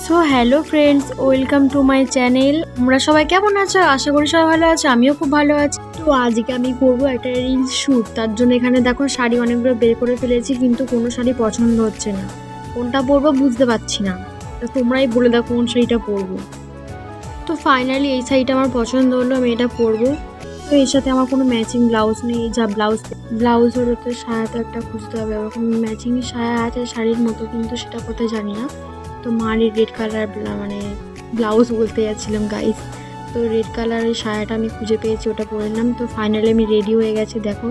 So hello friends, welcome to my channel. তোমরা সবাই কেমন আছো? আশা করি সবাই ভালো আছো, আমিও খুব ভালো আছি। তো আজকে আমি করবো একটা রিলস শ্যুট। তার জন্য এখানে দেখো শাড়ি অনেকগুলো বের করে ফেলেছি, কিন্তু কোনো শাড়ি পছন্দ হচ্ছে না। কোনটা পরবো বুঝতে পারছি না। তো তোমরাই বলে দাও কোন শাড়িটা পরবো। তো ফাইনালি এই শাড়িটা আমার পছন্দ হলো, আমি এটা পরবো। তো এর সাথে আমার কোনো ম্যাচিং ব্লাউজ নেই, যা ব্লাউজ হলে তো সায়া তো একটা খুঁজতে হবে। ওরকম ম্যাচিং সায়া আছে শাড়ির মতো, কিন্তু সেটা কোথায় জানি না। তো মার রেড কালার মানে ব্লাউজ বলতে যাচ্ছিলাম গাইস। তো রেড কালারের সায়াটা আমি খুঁজে পেয়েছি, ওটা পরে নিলাম। তো ফাইনালি আমি রেডি হয়ে গেছি দেখো।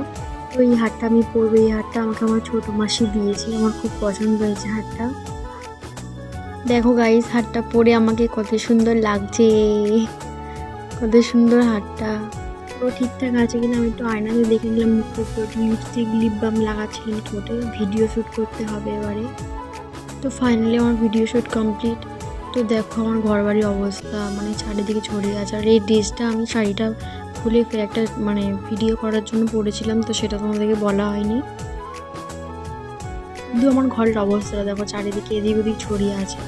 তো এই হারটা আমি পরবো, এই হারটা আমাকে আমার ছোটো মাসি দিয়েছে, আমার খুব পছন্দ হয়েছে হারটা। দেখো গাইস, হারটা পরে আমাকে কত সুন্দর লাগছে, কত সুন্দর হারটা। তো ঠিকঠাক আছে কিনা আমি একটু আয়নাতে দেখে নিলাম। মুখে একটু লিপস্টিক লিপ বাম লাগাচ্ছিলাম ঠোঁটে। ভিডিও শ্যুট করতে হবে এবারে। তো ফাইনালি আমার ভিডিও শ্যুট কমপ্লিট। তো দেখো আমার ঘর বাড়ির অবস্থা, মানে চারিদিকে ছড়িয়ে আছে। আর এই ড্রেসটা আমি শাড়িটা খুলে ফের একটা মানে ভিডিও করার জন্য পরেছিলাম, তো সেটা তোমাদেরকে বলা হয়নি। কিন্তু আমার ঘরের অবস্থাটা দেখো, চারিদিকে এদিক ওদিক ছড়িয়ে আছে।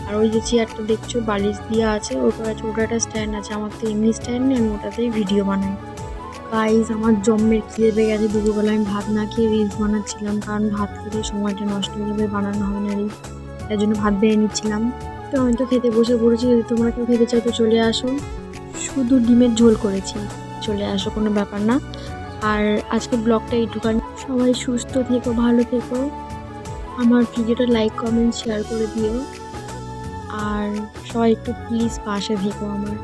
আর ওই যে চেয়ারটা দেখছো বালিশ দিয়ে আছে, ওটা ওটা একটা স্ট্যান্ড আছে। আমার তো এমনি স্ট্যান্ড নেই, আমি ওটাতেই ভিডিও বানাই। গাইজ আমার জম্মের খিদে পেয়ে গেছে। দুপুরবেলা আমি ভাত না খেয়ে রিলস বানাচ্ছিলাম, কারণ ভাত খেতে সময়টা নষ্ট হয়ে যাবে, বানানো হবে না রিলস। তার জন্য ভাত বেড়ে নিচ্ছিলাম। তো আমি তো খেতে বসে পড়েছি, যদি তোমরা কেউ খেতে চাও তো চলে আসো। শুধু ডিমের ঝোল করেছি, চলে আসো, কোনো ব্যাপার না। আর আজকে ব্লগটা এইটুখানি। সবাই সুস্থ থেকো, ভালো থেকো। আমার ভিডিওটা লাইক কমেন্ট শেয়ার করে দিও। আর সবাই একটু প্লিজ পাশে থেকো আমার।